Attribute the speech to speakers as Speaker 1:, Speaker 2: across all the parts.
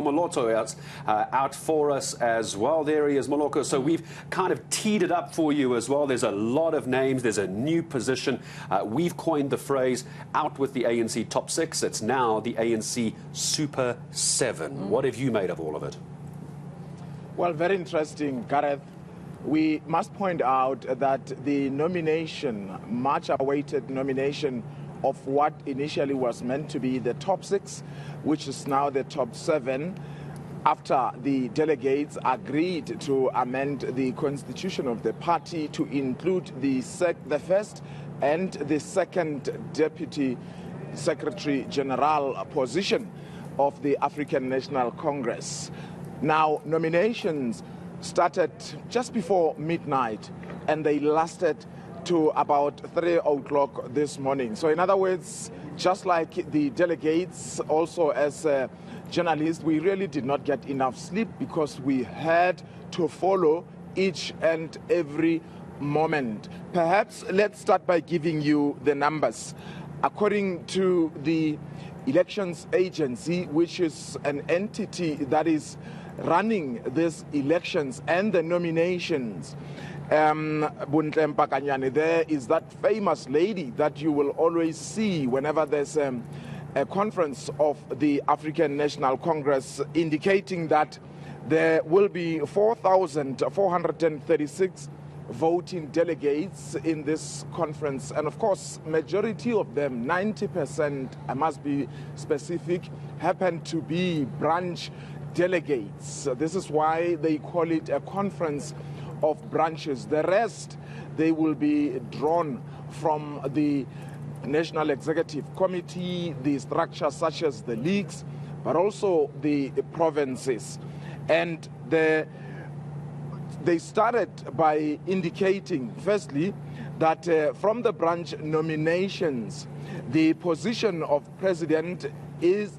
Speaker 1: Moloko Moloto out for us as well. There he is, Moloko. So we've kind of teed it up for you as well. There's a lot of names. There's a new position. We've coined the phrase out with the ANC top six. It's now the ANC Super 7. What have you made of all of it?
Speaker 2: Well, very interesting, Gareth. We must point out that the nomination, much awaited nomination of what initially was meant to be the top six, which is now the top 7, after the delegates agreed to amend the constitution of the party to include the first and the second deputy secretary general position of the African National Congress. Now, nominations started just before midnight and they lasted to about 3 o'clock this morning. So in other words, just like the delegates, also as journalists, we really did not get enough sleep because we had to follow each and every moment. Perhaps let's start by giving you the numbers. According to the Elections Agency, which is an entity that is running these elections and the nominations, there is that famous lady that you will always see whenever there's a conference of the African National Congress, indicating that there will be 4,436 voting delegates in this conference. And of course, majority of them, 90%, I must be specific, happen to be branch delegates. This is why they call it a conference of branches. The rest, they will be drawn from the National Executive Committee, the structures such as the leagues, but also the provinces. And they started by indicating, firstly, that from the branch nominations, the position of president is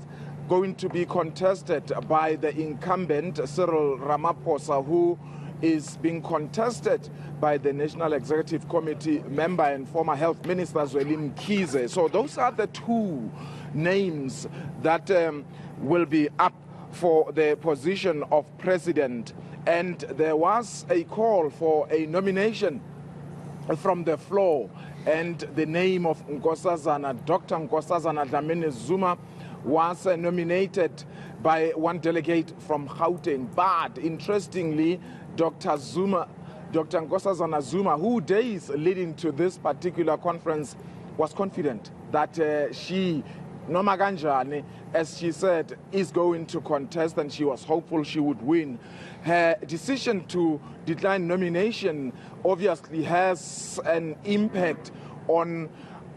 Speaker 2: going to be contested by the incumbent Cyril Ramaphosa, who is being contested by the National Executive Committee member and former Health Minister Zweli Mkhize. So those are the two names that will be up for the position of president. And there was a call for a nomination from the floor, and the name of Dr. Nkosazana Dlamini Zuma was nominated by one delegate from Gauteng. But interestingly, Dr. Nkosazana Zuma, who days leading to this particular conference, was confident that she, Noma Ganjani, as she said, is going to contest, and she was hopeful she would win. Her decision to decline nomination obviously has an impact on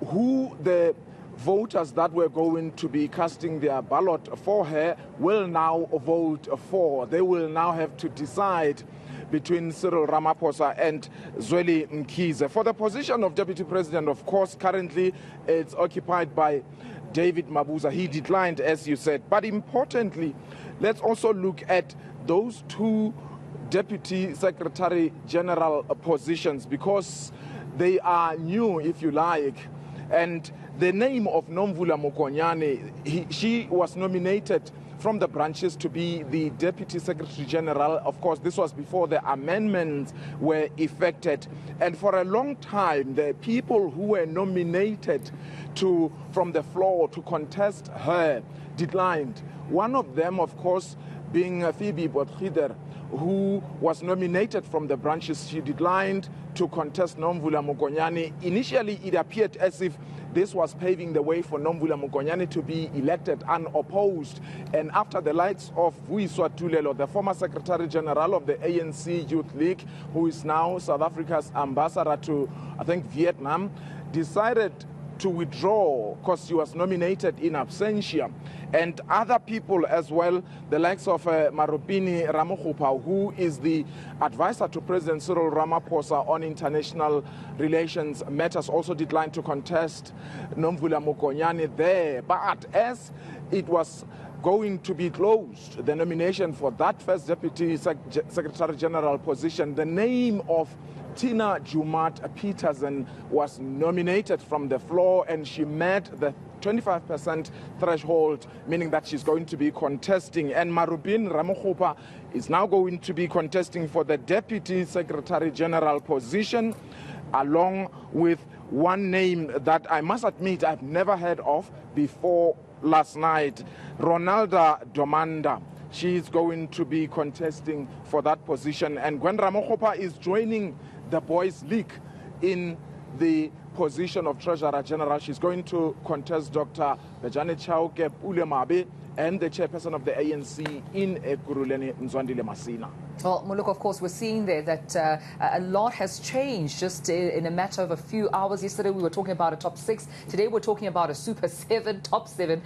Speaker 2: who the voters that were going to be casting their ballot for her will now vote for. They will now have to decide between Cyril Ramaphosa and Zweli Mkhize. For the position of Deputy President, of course, currently it's occupied by David Mabuza. He declined, as you said. But importantly, let's also look at those two Deputy Secretary General positions, because they are new, if you like. And the name of Nomvula Mokonyane, she was nominated from the branches to be the Deputy Secretary General. Of course, this was before the amendments were effected. And for a long time, the people who were nominated from the floor to contest her declined. One of them, of course, being Phoebe Botchider, who was nominated from the branches. She declined to contest Nomvula Mokonyane. Initially, it appeared as if this was paving the way for Nomvula Mokonyane to be elected unopposed. And after the likes of Vuyiswa Tulelo, the former Secretary General of the ANC Youth League, who is now South Africa's ambassador to, I think, Vietnam, decided to withdraw because she was nominated in absentia. And other people as well, the likes of Marupini Ramokgopa, who is the advisor to President Cyril Ramaphosa on international relations matters, also declined to contest Nomvula Mokonyane there. But as it was going to be closed, the nomination for that first Deputy Secretary General position, the name of Tina Jumat Peterson was nominated from the floor, and she met the 25% threshold, meaning that she's going to be contesting. And Marubin Ramokgopa is now going to be contesting for the Deputy Secretary General position, along with one name that I must admit I've never heard of before last night, Ronalda Domanda. She's going to be contesting for that position. And Gwen Ramokgopa is joining the Boys League in the position of Treasurer General. She's going to contest Dr. Bejane Chauke Pulemabe and the chairperson of the ANC in Ekurhuleni Mzwandile Masina.
Speaker 3: Well, Moloko, of course, we're seeing there that a lot has changed just in a matter of a few hours. Yesterday, we were talking about a top 6. Today, we're talking about a super 7, top 7,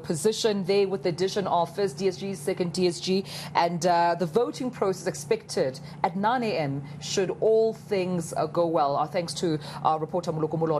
Speaker 3: position there with the addition of first DSG, second DSG. And the voting process expected at 9 a.m. should all things go well. Our thanks to our reporter, Moloko Moloto.